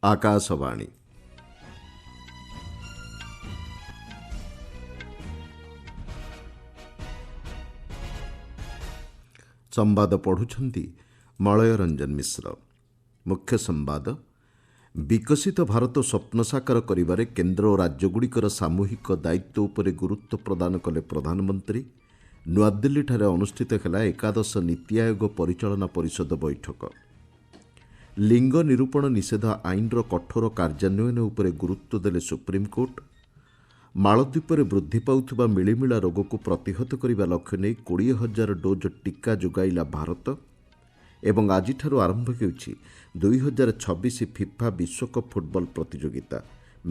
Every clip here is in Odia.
ଆକାଶବାଣୀ। ସମ୍ବାଦ ପଢ଼ୁଛନ୍ତି ମଳୟ ରଞ୍ଜନ ମିଶ୍ର। ମୁଖ୍ୟ ସମ୍ବାଦ। ବିକଶିତ ଭାରତ ସ୍ୱପ୍ନ ସାକାର କରିବାରେ କେନ୍ଦ୍ର ଓ ରାଜ୍ୟଗୁଡ଼ିକର ସାମୂହିକ ଦାୟିତ୍ୱ ଉପରେ ଗୁରୁତ୍ୱ ପ୍ରଦାନ କଲେ ପ୍ରଧାନମନ୍ତ୍ରୀ। ନୂଆଦିଲ୍ଲୀଠାରେ ଅନୁଷ୍ଠିତ ହେଲା ଏକାଦଶ ନୀତି ଆୟୋଗ ପରିଚାଳନା ପରିଷଦ ବୈଠକ। ଲିଙ୍ଗ ନିରୂପଣ ନିଷେଧ ଆଇନର କଠୋର କାର୍ଯ୍ୟାନ୍ୱୟନ ଉପରେ ଗୁରୁତ୍ୱ ଦେଲେ ସୁପ୍ରିମକୋର୍ଟ। ମାଳଦ୍ୱୀପରେ ବୃଦ୍ଧି ପାଉଥିବା ମିଳିମିଳା ରୋଗକୁ ପ୍ରତିହତ କରିବା ଲକ୍ଷ୍ୟ ନେଇ 20,000 ଡୋଜ୍ ଟିକା ଯୋଗାଇଲା ଭାରତ। ଏବଂ ଆଜିଠାରୁ ଆରମ୍ଭ ହେଉଛି 2026 ଫିଫା ବିଶ୍ୱକପ୍ ଫୁଟବଲ ପ୍ରତିଯୋଗିତା।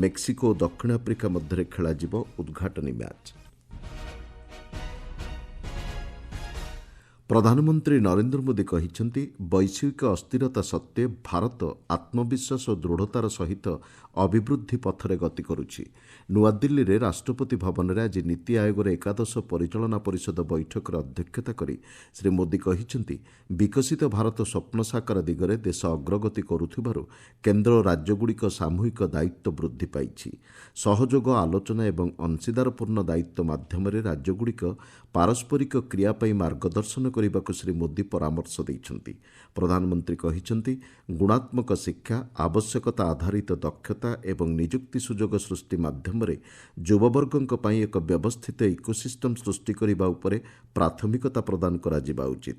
ମେକ୍ସିକୋ ଓ ଦକ୍ଷିଣ ଆଫ୍ରିକା ମଧ୍ୟରେ ଖେଳାଯିବ ଉଦ୍ଘାଟନୀ ମ୍ୟାଚ୍। ପ୍ରଧାନମନ୍ତ୍ରୀ ନରେନ୍ଦ୍ର ମୋଦି କହିଛନ୍ତି, ବୈଶ୍ୱିକ ଅସ୍ଥିରତା ସତ୍ତ୍ୱେ ଭାରତ ଆତ୍ମବିଶ୍ୱାସ ଓ ଦୃଢ଼ତାର ସହିତ ଅଭିବୃଦ୍ଧି ପଥରେ ଗତି କରୁଛି। ନୂଆଦିଲ୍ଲୀରେ ରାଷ୍ଟ୍ରପତି ଭବନରେ ଆଜି ନୀତି ଆୟୋଗର ଏକାଦଶ ପରିଚାଳନା ପରିଷଦ ବୈଠକରେ ଅଧ୍ୟକ୍ଷତା କରି ଶ୍ରୀ ମୋଦି କହିଛନ୍ତି, ବିକଶିତ ଭାରତ ସ୍ୱପ୍ନ ସାକାର ଦିଗରେ ଦେଶ ଅଗ୍ରଗତି କରୁଥିବାରୁ କେନ୍ଦ୍ର ଓ ରାଜ୍ୟଗୁଡ଼ିକ ସାମୂହିକ ଦାୟିତ୍ୱ ବୃଦ୍ଧି ପାଇଛି। ସହଯୋଗ, ଆଲୋଚନା ଏବଂ ଅଂଶୀଦାରପୂର୍ଣ୍ଣ ଦାୟିତ୍ୱ ମାଧ୍ୟମରେ ରାଜ୍ୟଗୁଡ଼ିକ ପାରସ୍ପରିକ କ୍ରିୟା ପାଇଁ ମାର୍ଗଦର୍ଶନ କରିବାକୁ ଶ୍ରୀ ମୋଦି ପରାମର୍ଶ ଦେଇଛନ୍ତି। ପ୍ରଧାନମନ୍ତ୍ରୀ କହିଛନ୍ତି, ଗୁଣାତ୍ମକ ଶିକ୍ଷା, ଆବଶ୍ୟକତା ଆଧାରିତ ଦକ୍ଷତା ଏବଂ ନିଯୁକ୍ତି ସୁଯୋଗ ସୃଷ୍ଟି ମାଧ୍ୟମରେ ଯୁବବର୍ଗଙ୍କ ପାଇଁ ଏକ ବ୍ୟବସ୍ଥିତ ଇକୋସିଷ୍ଟମ୍ ସୃଷ୍ଟି କରିବା ଉପରେ ପ୍ରାଥମିକତା ପ୍ରଦାନ କରାଯିବା ଉଚିତ।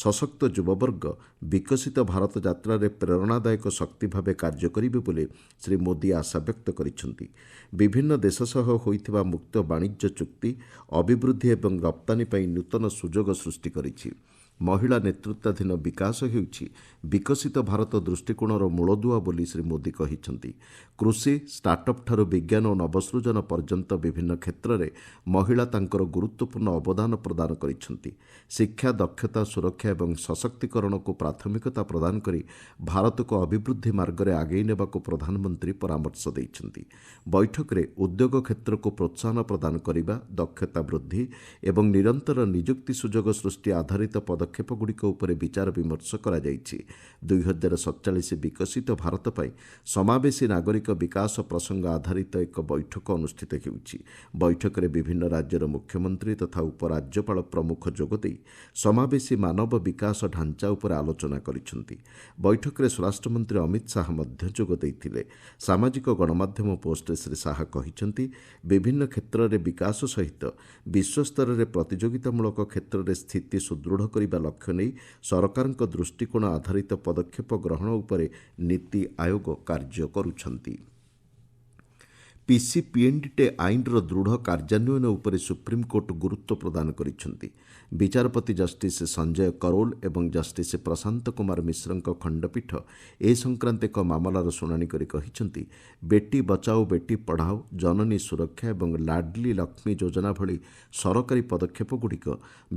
ସଶକ୍ତ ଯୁବବର୍ଗ ବିକଶିତ ଭାରତ ଯାତ୍ରାରେ ପ୍ରେରଣାଦାୟକ ଶକ୍ତି ଭାବେ କାର୍ଯ୍ୟ କରିବେ ବୋଲି ଶ୍ରୀ ମୋଦି ଆଶାବ୍ୟକ୍ତ କରିଛନ୍ତି। ବିଭିନ୍ନ ଦେଶ ସହ ହୋଇଥିବା ମୁକ୍ତ ବାଣିଜ୍ୟ ଚୁକ୍ତି ଅଭିବୃଦ୍ଧି ଏବଂ ରପ୍ତାନୀ ପାଇଁ ନୂତନ ସୁଯୋଗ ସୃଷ୍ଟି କରିଛି। ମହିଳା ନେତୃତ୍ୱାଧୀନ ବିକାଶ ହେଉଛି ବିକଶିତ ଭାରତ ଦୃଷ୍ଟିକୋଣର ମୂଳଦୁଆ ବୋଲି ଶ୍ରୀ ମୋଦି କହିଛନ୍ତି। କୃଷି, ଷ୍ଟାର୍ଟଅପ୍ ଠାରୁ ବିଜ୍ଞାନ ଓ ନବସୃଜନ ପର୍ଯ୍ୟନ୍ତ ବିଭିନ୍ନ କ୍ଷେତ୍ରରେ ମହିଳା ତାଙ୍କର ଗୁରୁତ୍ୱପୂର୍ଣ୍ଣ ଅବଦାନ ପ୍ରଦାନ କରିଛନ୍ତି। ଶିକ୍ଷା, ଦକ୍ଷତା, ସୁରକ୍ଷା ଏବଂ ସଶକ୍ତିକରଣକୁ ପ୍ରାଥମିକତା ପ୍ରଦାନ କରି ଭାରତକୁ ଅଭିବୃଦ୍ଧି ମାର୍ଗରେ ଆଗେଇ ନେବାକୁ ପ୍ରଧାନମନ୍ତ୍ରୀ ପରାମର୍ଶ ଦେଇଛନ୍ତି। ବୈଠକରେ ଉଦ୍ୟୋଗ କ୍ଷେତ୍ରକୁ ପ୍ରୋତ୍ସାହନ ପ୍ରଦାନ କରିବା, ଦକ୍ଷତା ବୃଦ୍ଧି ଏବଂ ନିରନ୍ତର ନିଯୁକ୍ତି ସୁଯୋଗ ସୃଷ୍ଟି ଆଧାରିତ ପଦକ୍ଷେପଗୁଡ଼ିକ ଉପରେ ବିଚାର ବିମର୍ଶ କରାଯାଇଛି। 2047 ବିକଶିତ ଭାରତ ପାଇଁ ସମାବେଶୀ ନାଗରିକ ବିକାଶ ପ୍ରସଙ୍ଗ ଆଧାରିତ ଏକ ବୈଠକ ଅନୁଷ୍ଠିତ ହେଉଛି। ବୈଠକରେ ବିଭିନ୍ନ ରାଜ୍ୟର ମୁଖ୍ୟମନ୍ତ୍ରୀ ତଥା ଉପରାଜ୍ୟପାଳ ପ୍ରମୁଖ ଯୋଗଦେଇ ସମାବେଶୀ ମାନବ ବିକାଶ ଢାଞ୍ଚା ଉପରେ ଆଲୋଚନା କରିଛନ୍ତି। ବୈଠକରେ ସ୍ୱରାଷ୍ଟ୍ରମନ୍ତ୍ରୀ ଅମିତ ଶାହା ମଧ୍ୟ ଯୋଗ ଦେଇଥିଲେ। ସାମାଜିକ ଗଣମାଧ୍ୟମ ପୋଷ୍ଟରେ ଶ୍ରୀ ଶାହା କହିଛନ୍ତି, ବିଭିନ୍ନ କ୍ଷେତ୍ରରେ ବିକାଶ ସହିତ ବିଶ୍ୱସ୍ତରରେ ପ୍ରତିଯୋଗିତାମୂଳକ କ୍ଷେତ୍ରରେ ସ୍ଥିତି ସୁଦୃଢ଼ କରିବା ଲକ୍ଷ୍ୟ ନେଇ ସରକାରଙ୍କ ଦୃଷ୍ଟିକୋଣ ଆଧାରିତ ପଦକ୍ଷେପ ଗ୍ରହଣ ଉପରେ ନୀତି ଆୟୋଗ କାର୍ଯ୍ୟ କରୁଛନ୍ତି। ପିସିପିଏନ୍ଡିଟି ଆଇନର ଦୃଢ଼ କାର୍ଯ୍ୟାନ୍ୱୟନ ଉପରେ ସୁପ୍ରିମକୋର୍ଟ ଗୁରୁତ୍ୱ ପ୍ରଦାନ କରିଛନ୍ତି। ବିଚାରପତି ଜଷ୍ଟିସ୍ ସଞ୍ଜୟ କରୋଲ ଏବଂ ଜଷ୍ଟିସ୍ ପ୍ରଶାନ୍ତ କୁମାର ମିଶ୍ରଙ୍କ ଖଣ୍ଡପୀଠ ଏ ସଂକ୍ରାନ୍ତ ଏକ ମାମଲାର ଶୁଣାଣି କରି କହିଛନ୍ତି, ବେଟି ବଚାଓ ବେଟି ପଢ଼ାଓ, ଜନନୀ ସୁରକ୍ଷା ଏବଂ ଲାଡ୍ଲି ଲକ୍ଷ୍ମୀ ଯୋଜନା ଭଳି ସରକାରୀ ପଦକ୍ଷେପଗୁଡ଼ିକ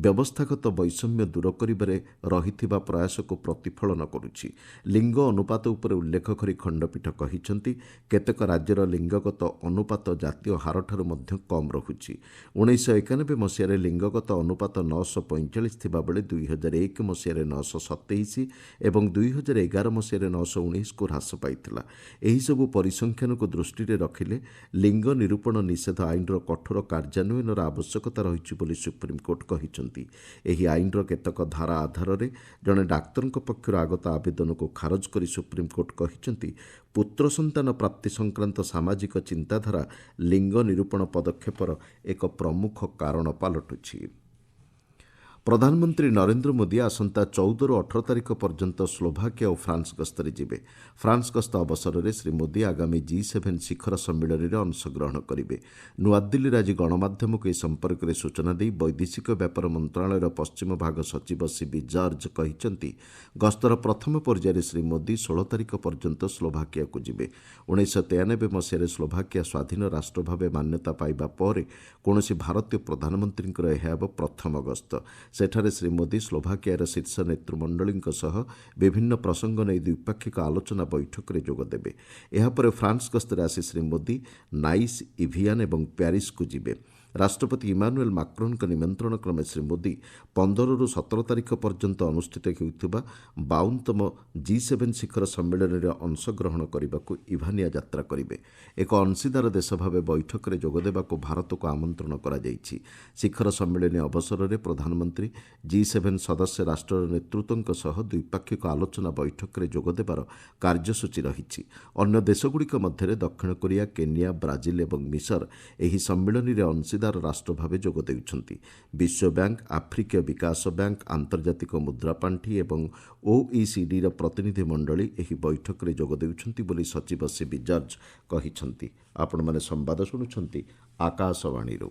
ବ୍ୟବସ୍ଥାଗତ ବୈଷମ୍ୟ ଦୂର କରିବାରେ ରହିଥିବା ପ୍ରୟାସକୁ ପ୍ରତିଫଳନ କରୁଛି। ଲିଙ୍ଗ ଅନୁପାତ ଉପରେ ଉଲ୍ଲେଖ କରି ଖଣ୍ଡପୀଠ କହିଛନ୍ତି, କେତେକ ରାଜ୍ୟର ଲିଙ୍ଗଗତ ଅନୁପାତ ଜାତୀୟ ହାରଠାରୁ ମଧ୍ୟ କମ୍ ରହୁଛି। 1991 ମସିହାରେ ଲିଙ୍ଗଗତ ଅନୁପାତ 945 ଥିବାବେଳେ 2001 ମସିହାରେ 927 ଏବଂ 2011 ମସିହାରେ 919କୁ ହ୍ରାସ ପାଇଥିଲା। ଏହିସବୁ ପରିସଂଖ୍ୟାନକୁ ଦୃଷ୍ଟିରେ ରଖିଲେ ଲିଙ୍ଗ ନିରୂପଣ ନିଷେଧ ଆଇନର କଠୋର କାର୍ଯ୍ୟାନ୍ୱୟନର ଆବଶ୍ୟକତା ରହିଛି ବୋଲି ସୁପ୍ରିମକୋର୍ଟ କହିଛନ୍ତି। ଏହି ଆଇନର କେତେକ ଧାରା ଆଧାରରେ ଜଣେ ଡାକ୍ତରଙ୍କ ପକ୍ଷରୁ ଆଗତ ଆବେଦନକୁ ଖାରଜ କରି ସୁପ୍ରିମକୋର୍ଟ କହିଛନ୍ତି, ପୁତ୍ର ସନ୍ତାନ ପ୍ରାପ୍ତି ସଂକ୍ରାନ୍ତ ସାମାଜିକ ଚିନ୍ତାଧାରା ଲିଙ୍ଗ ନିରୂପଣ ପଦକ୍ଷେପର ଏକ ପ୍ରମୁଖ କାରଣ ପାଲଟୁଛି। ପ୍ରଧାନମନ୍ତ୍ରୀ ନରେନ୍ଦ୍ର ମୋଦି ଆସନ୍ତା 14ରୁ 18 ତାରିଖ ପର୍ଯ୍ୟନ୍ତ ସ୍ଲୋଭାକିଆ ଓ ଫ୍ରାନ୍ସ ଗସ୍ତରେ ଯିବେ। ଫ୍ରାନ୍ସ ଗସ୍ତ ଅବସରରେ ଶ୍ରୀ ମୋଦି ଆଗାମୀ G7 ଶିଖର ସମ୍ମିଳନୀରେ ଅଂଶଗ୍ରହଣ କରିବେ। ନୂଆଦିଲ୍ଲୀରେ ଆଜି ଗଣମାଧ୍ୟମକୁ ଏ ସମ୍ପର୍କରେ ସୂଚନା ଦେଇ ବୈଦେଶିକ ବ୍ୟାପାର ମନ୍ତ୍ରଣାଳୟର ପଶ୍ଚିମ ଭାଗ ସଚିବ ସିବି ଜର୍ଜ କହିଛନ୍ତି, ଗସ୍ତର ପ୍ରଥମ ପର୍ଯ୍ୟାୟରେ ଶ୍ରୀ ମୋଦି 16 ତାରିଖ ପର୍ଯ୍ୟନ୍ତ ସ୍ଲୋଭାକିଆକୁ ଯିବେ। 1993 ମସିହାରେ ସ୍ଲୋଭାକିଆ ସ୍ୱାଧୀନ ରାଷ୍ଟ୍ର ଭାବେ ମାନ୍ୟତା ପାଇବା ପରେ କୌଣସି ଭାରତୀୟ ପ୍ରଧାନମନ୍ତ୍ରୀଙ୍କର ଏହା ହେବ ପ୍ରଥମ ଗସ୍ତ। ସେଠାରେ ଶ୍ରୀ ମୋଦି ସ୍ଲୋଭାକିଆର ଶୀର୍ଷ ନେତୃମଣ୍ଡଳୀଙ୍କ ସହ ବିଭିନ୍ନ ପ୍ରସଙ୍ଗ ନେଇ ଦ୍ୱିପାକ୍ଷିକ ଆଲୋଚନା ବୈଠକରେ ଯୋଗଦେବେ। ଏହାପରେ ଫ୍ରାନ୍ସ ଗସ୍ତରେ ଆସି ଶ୍ରୀ ମୋଦି ନାଇସ୍, ଇଭିଆନ୍ ଏବଂ ପ୍ୟାରିସ୍କୁ ଯିବେ। ରାଷ୍ଟ୍ରପତି ଇମାନୁଏଲ୍ ମାକ୍ରନ୍ଙ୍କ ନିମନ୍ତ୍ରଣ କ୍ରମେ ଶ୍ରୀ ମୋଦି 15ରୁ 17 ତାରିଖ ପର୍ଯ୍ୟନ୍ତ ଅନୁଷ୍ଠିତ ହେଉଥିବା 52ତମ G7 ଶିଖର ସମ୍ମିଳନୀରେ ଅଂଶଗ୍ରହଣ କରିବାକୁ ଇଭାନିଆ ଯାତ୍ରା କରିବେ। ଏକ ଅଂଶୀଦାର ଦେଶ ଭାବେ ବୈଠକରେ ଯୋଗଦେବାକୁ ଭାରତକୁ ଆମନ୍ତ୍ରଣ କରାଯାଇଛି। ଶିଖର ସମ୍ମିଳନୀ ଅବସରରେ ପ୍ରଧାନମନ୍ତ୍ରୀ G7 ସଦସ୍ୟ ରାଷ୍ଟ୍ରର ନେତୃତ୍ୱଙ୍କ ସହ ଦ୍ୱିପାକ୍ଷିକ ଆଲୋଚନା ବୈଠକରେ ଯୋଗଦେବାର କାର୍ଯ୍ୟସୂଚୀ ରହିଛି। ଅନ୍ୟ ଦେଶଗୁଡ଼ିକ ମଧ୍ୟରେ ଦକ୍ଷିଣ କୋରିଆ, କେନିଆ, ବ୍ରାଜିଲ ଏବଂ ମିଶର ଏହି ସମ୍ମିଳନୀରେ ଅଂଶୀଦାର ରାଷ୍ଟ୍ର ଭାବେ ଯୋଗ ଦେଉଛନ୍ତି। ବିଶ୍ୱବ୍ୟାଙ୍କ, ଆଫ୍ରିକୀୟ ବିକାଶ ବ୍ୟାଙ୍କ, ଆନ୍ତର୍ଜାତିକ ମୁଦ୍ରାପାଣ୍ଠି ଏବଂ OECDର ପ୍ରତିନିଧି ମଣ୍ଡଳୀ ଏହି ବୈଠକରେ ଯୋଗ ଦେଉଛନ୍ତି ବୋଲି ସଚିବ ସିବି ଜର୍ଜ କହିଛନ୍ତି। ଆପଣମାନେ ସମ୍ବାଦ ଶୁଣୁଛନ୍ତି ଆକାଶବାଣୀରୁ।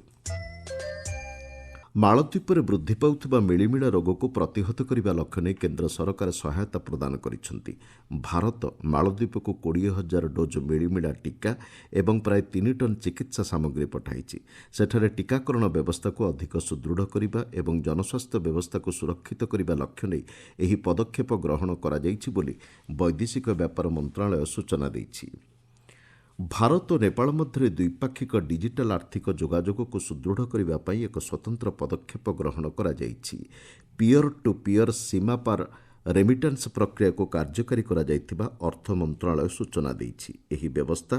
ମାଳଦ୍ୱୀପରେ ବୃଦ୍ଧି ପାଉଥିବା ମିଳିମିଳା ରୋଗକୁ ପ୍ରତିହତ କରିବା ଲକ୍ଷ୍ୟ ନେଇ କେନ୍ଦ୍ର ସରକାର ସହାୟତା ପ୍ରଦାନ କରିଛନ୍ତି। ଭାରତ ମାଳଦ୍ୱୀପକୁ 20,000 ଡୋଜ୍ ମିଳିମିଳା ଟିକା ଏବଂ ପ୍ରାୟ 3 ଟନ୍ ଚିକିତ୍ସା ସାମଗ୍ରୀ ପଠାଇଛି। ସେଠାରେ ଟିକାକରଣ ବ୍ୟବସ୍ଥାକୁ ଅଧିକ ସୁଦୃଢ଼ କରିବା ଏବଂ ଜନସ୍ୱାସ୍ଥ୍ୟ ବ୍ୟବସ୍ଥାକୁ ସୁରକ୍ଷିତ କରିବା ଲକ୍ଷ୍ୟ ନେଇ ଏହି ପଦକ୍ଷେପ ଗ୍ରହଣ କରାଯାଇଛି ବୋଲି ବୈଦେଶିକ ବ୍ୟାପାର ମନ୍ତ୍ରଣାଳୟ ସୂଚନା ଦେଇଛି। ଭାରତ ଓ ନେପାଳ ମଧ୍ୟରେ ଦ୍ୱିପାକ୍ଷିକ ଡିଜିଟାଲ୍ ଆର୍ଥିକ ଯୋଗାଯୋଗକୁ ସୁଦୃଢ଼ କରିବା ପାଇଁ ଏକ ସ୍ୱତନ୍ତ୍ର ପଦକ୍ଷେପ ଗ୍ରହଣ କରାଯାଇଛି। ପିୟର୍ ଟୁ ପିୟର୍ ସୀମାପାର ରେମିଟାନ୍ସ ପ୍ରକ୍ରିୟାକୁ କାର୍ଯ୍ୟକାରୀ କରାଯାଇଥିବା ଅର୍ଥ ମନ୍ତ୍ରଣାଳୟ ସୂଚନା ଦେଇଛି। ଏହି ବ୍ୟବସ୍ଥା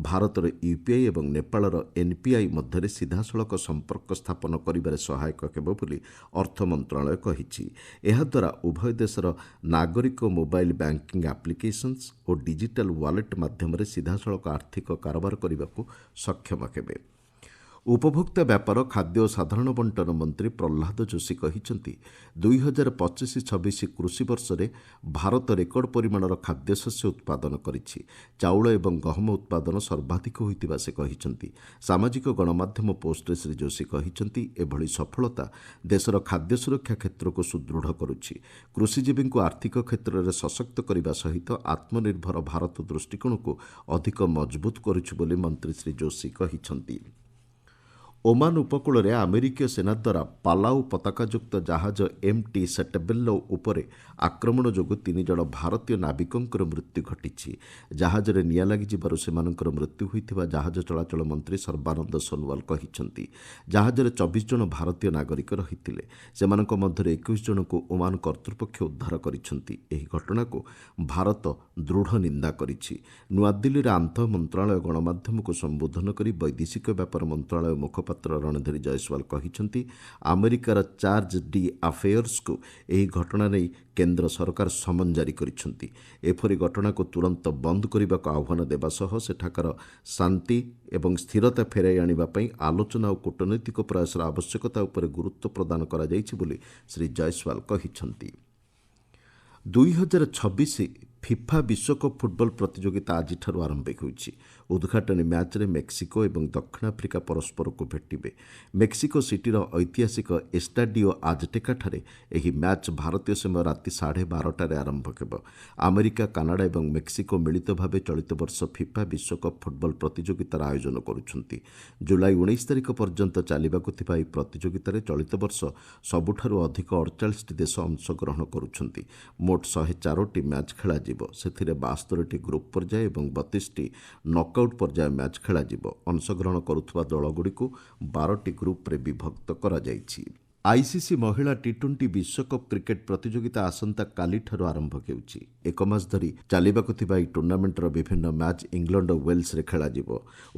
ଭାରତର UPI ଏବଂ ନେପାଳର NPI ମଧ୍ୟରେ ସିଧାସଳଖ ସମ୍ପର୍କ ସ୍ଥାପନ କରିବାରେ ସହାୟକ ହେବ ବୋଲି ଅର୍ଥ ମନ୍ତ୍ରଣାଳୟ କହିଛି। ଏହାଦ୍ୱାରା ଉଭୟ ଦେଶର ନାଗରିକ ମୋବାଇଲ ବ୍ୟାଙ୍କିଂ ଆପ୍ଲିକେସନ୍ସ ଓ ଡିଜିଟାଲ ୱାଲେଟ୍ ମାଧ୍ୟମରେ ସିଧାସଳଖ ଆର୍ଥିକ କାରବାର କରିବାକୁ ସକ୍ଷମ ହେବେ। ଉପଭୋକ୍ତା ବ୍ୟାପାର, ଖାଦ୍ୟ ଓ ସାଧାରଣ ବଣ୍ଟନ ମନ୍ତ୍ରୀ ପ୍ରହ୍ଲାଦ ଯୋଶୀ କହିଛନ୍ତି 2025-26 କୃଷି ବର୍ଷରେ ଭାରତ ରେକର୍ଡ ପରିମାଣର ଖାଦ୍ୟଶସ୍ୟ ଉତ୍ପାଦନ କରିଛି। ଚାଉଳ ଏବଂ ଗହମ ଉତ୍ପାଦନ ସର୍ବାଧିକ ହୋଇଥିବା ସେ କହିଛନ୍ତି। ସାମାଜିକ ଗଣମାଧ୍ୟମ ପୋଷ୍ଟରେ ଶ୍ରୀ ଯୋଶୀ କହିଛନ୍ତି ଏଭଳି ସଫଳତା ଦେଶର ଖାଦ୍ୟ ସୁରକ୍ଷା କ୍ଷେତ୍ରକୁ ସୁଦୃଢ଼ କରୁଛି, କୃଷିଜୀବୀଙ୍କୁ ଆର୍ଥିକ କ୍ଷେତ୍ରରେ ସଶକ୍ତ କରିବା ସହିତ ଆତ୍ମନିର୍ଭର ଭାରତ ଦୃଷ୍ଟିକୋଣକୁ ଅଧିକ ମଜବୁତ କରୁଛି ବୋଲି ମନ୍ତ୍ରୀ ଶ୍ରୀ ଯୋଶୀ କହିଛନ୍ତି। ଓମାନ ଉପକୂଳରେ ଆମେରିକୀୟ ସେନା ଦ୍ୱାରା ପାଲାଉ ପତାକାଯୁକ୍ତ ଜାହାଜ MT ସେଣ୍ଟବେଲୋ ଉପରେ ଆକ୍ରମଣ ଯୋଗୁଁ 3 ଜଣ ଭାରତୀୟ ନାବିକଙ୍କର ମୃତ୍ୟୁ ଘଟିଛି। ଜାହାଜରେ ନିଆଁ ଲାଗିଯିବାରୁ ସେମାନଙ୍କର ମୃତ୍ୟୁ ହୋଇଥିବା ଜାହାଜ ଚଳାଚଳ ମନ୍ତ୍ରୀ ସର୍ବାନନ୍ଦ ସୋନୱାଲ କହିଛନ୍ତି। ଜାହାଜରେ 24 ଜଣ ଭାରତୀୟ ନାଗରିକ ରହିଥିଲେ। ସେମାନଙ୍କ ମଧ୍ୟରେ 21 ଜଣଙ୍କୁ ଓମାନ କର୍ତ୍ତୃପକ୍ଷ ଉଦ୍ଧାର କରିଛନ୍ତି। ଏହି ଘଟଣାକୁ ଭାରତ ଦୃଢ଼ ନିନ୍ଦା କରିଛି। ନୂଆଦିଲ୍ଲୀରେ ଆନ୍ତଃ ମନ୍ତ୍ରଣାଳୟ ଗଣମାଧ୍ୟମକୁ ସମ୍ବୋଧନ କରି ବୈଦେଶିକ ବ୍ୟାପାର ମନ୍ତ୍ରଣାଳୟ ମୁଖପାତ୍ର ରଣଧୀର ଜୟସ୍ୱାଲ କହିଛନ୍ତି ଆମେରିକାର ଚାର୍ଜ ଡି ଆଫେୟର୍ସକୁ ଏହି ଘଟଣା ନେଇ କେନ୍ଦ୍ର ସରକାର ସମନ ଜାରି କରିଛନ୍ତି। ଏପରି ଘଟଣାକୁ ତୁରନ୍ତ ବନ୍ଦ କରିବାକୁ ଆହ୍ୱାନ ଦେବା ସହ ସେଠାକାର ଶାନ୍ତି ଏବଂ ସ୍ଥିରତା ଫେରାଇ ଆଣିବା ପାଇଁ ଆଲୋଚନା ଓ କୂଟନୈତିକ ପ୍ରୟାସର ଆବଶ୍ୟକତା ଉପରେ ଗୁରୁତ୍ୱ ପ୍ରଦାନ କରାଯାଇଛି ବୋଲି ଶ୍ରୀ ଜୟସ୍ୱାଲ କହିଛନ୍ତି। 2026 ଫିଫା ବିଶ୍ୱକପ୍ ଫୁଟବଲ ପ୍ରତିଯୋଗିତା ଆଜିଠାରୁ ଆରମ୍ଭ ହେଉଛି। ଉଦ୍ଘାଟନୀ ମ୍ୟାଚ୍ରେ ମେକ୍ସିକୋ ଏବଂ ଦକ୍ଷିଣ ଆଫ୍ରିକା ପରସ୍ପରକୁ ଭେଟିବେ। ମେକ୍ସିକୋ ସିଟିର ଐତିହାସିକ ଏଷ୍ଟାଡିଓ ଆଜଟେକାଠାରେ ଏହି ମ୍ୟାଚ୍ ଭାରତୀୟ ସମୟ ରାତି 12:30ରେ ଆରମ୍ଭ ହେବ। ଆମେରିକା, କାନାଡା ଏବଂ ମେକ୍ସିକୋ ମିଳିତ ଭାବେ ଚଳିତ ବର୍ଷ ଫିଫା ବିଶ୍ୱକପ୍ ଫୁଟବଲ ପ୍ରତିଯୋଗିତାର ଆୟୋଜନ କରୁଛନ୍ତି। ଜୁଲାଇ 19 ତାରିଖ ପର୍ଯ୍ୟନ୍ତ ଚାଲିବାକୁ ଥିବା ଏହି ପ୍ରତିଯୋଗିତାରେ ଚଳିତ ବର୍ଷ ସବୁଠାରୁ ଅଧିକ 48ଟି ଦେଶ ଅଂଶଗ୍ରହଣ କରୁଛନ୍ତି। ମୋଟ 104ଟି ମ୍ୟାଚ୍ ଖେଳାଯିବ। ସେଥିରେ 72ଟି ଗ୍ରୁପ୍ ପର୍ଯ୍ୟାୟ ଏବଂ 32ଟି ନକ୍ଆଉଟ୍ ପର୍ଯ୍ୟାୟ ମ୍ୟାଚ୍ ଖେଳାଯିବ। ଅଂଶଗ୍ରହଣ କରୁଥିବା ଦଳଗୁଡ଼ିକୁ 12ଟି ଗ୍ରୁପ୍ରେ ବିଭକ୍ତ କରାଯାଇଛି। ଆଇସିସି ମହିଳା T20 ବିଶ୍ୱକପ୍ କ୍ରିକେଟ୍ ପ୍ରତିଯୋଗିତା ଆସନ୍ତାକାଲିଠାରୁ ଆରମ୍ଭ ହେଉଛି। ଏକ ମାସ ଧରି ଚାଲିବାକୁ ଥିବା ଏହି ଟୁର୍ଣ୍ଣାମେଣ୍ଟର ବିଭିନ୍ନ ମ୍ୟାଚ୍ ଇଂଲଣ୍ଡ ଓ ୱେଲ୍ସରେ ଖେଳାଯିବ।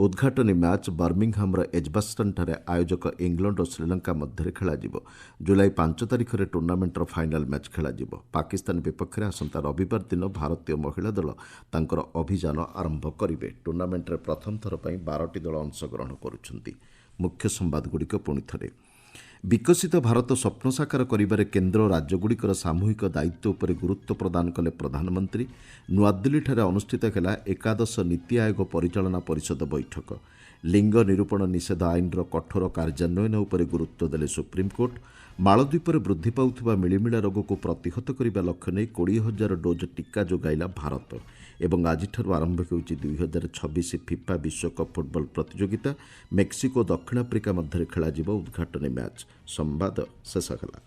ଉଦ୍ଘାଟନୀ ମ୍ୟାଚ୍ ବର୍ମିଂହାମ୍ର ଏଜବାଷ୍ଟନ୍ଠାରେ ଆୟୋଜକ ଇଂଲଣ୍ଡ ଓ ଶ୍ରୀଲଙ୍କା ମଧ୍ୟରେ ଖେଳାଯିବ। ଜୁଲାଇ 5 ତାରିଖରେ ଟୁର୍ଣ୍ଣାମେଣ୍ଟର ଫାଇନାଲ୍ ମ୍ୟାଚ୍ ଖେଳାଯିବ। ପାକିସ୍ତାନ ବିପକ୍ଷରେ ଆସନ୍ତା ରବିବାର ଦିନ ଭାରତୀୟ ମହିଳା ଦଳ ତାଙ୍କର ଅଭିଯାନ ଆରମ୍ଭ କରିବେ। ଟୁର୍ଣ୍ଣାମେଣ୍ଟରେ ପ୍ରଥମ ଥର ପାଇଁ 12ଟି ଦଳ ଅଂଶଗ୍ରହଣ କରୁଛନ୍ତି। ମୁଖ୍ୟ ସମ୍ବାଦଗୁଡ଼ିକ ପୁଣିଥରେ। ବିକଶିତ ଭାରତ ସ୍ୱପ୍ନ ସାକାର କରିବାରେ କେନ୍ଦ୍ର ଓ ରାଜ୍ୟଗୁଡ଼ିକର ସାମୂହିକ ଦାୟିତ୍ୱ ଉପରେ ଗୁରୁତ୍ୱ ପ୍ରଦାନ କଲେ ପ୍ରଧାନମନ୍ତ୍ରୀ। ନୂଆଦିଲ୍ଲୀଠାରେ ଅନୁଷ୍ଠିତ ହେଲା ଏକାଦଶ ନୀତି ଆୟୋଗ ପରିଚାଳନା ପରିଷଦ ବୈଠକ। ଲିଙ୍ଗ ନିରୂପଣ ନିଷେଧ ଆଇନର କଠୋର କାର୍ଯ୍ୟାନ୍ୱୟନ ଉପରେ ଗୁରୁତ୍ୱ ଦେଲେ ସୁପ୍ରିମକୋର୍ଟ। ମାଳଦ୍ୱୀପରେ ବୃଦ୍ଧି ପାଉଥିବା ମିଳିମିଳା ରୋଗକୁ ପ୍ରତିହତ କରିବା ଲକ୍ଷ୍ୟ ନେଇ 20,000 ଡୋଜ୍ ଟିକା ଯୋଗାଇଲା ଭାରତ। ଏବଂ ଆଜିଠାରୁ ଆରମ୍ଭ ହେଉଛି 2026 ଫିଫା ବିଶ୍ୱକପ୍ ଫୁଟବଲ ପ୍ରତିଯୋଗିତା। ମେକ୍ସିକୋ ଓ ଦକ୍ଷିଣ ଆଫ୍ରିକା ମଧ୍ୟରେ ଖେଳାଯିବ ଉଦ୍ଘାଟନୀ ମ୍ୟାଚ୍। ସମ୍ବାଦ ଶେଷ ହେଲା।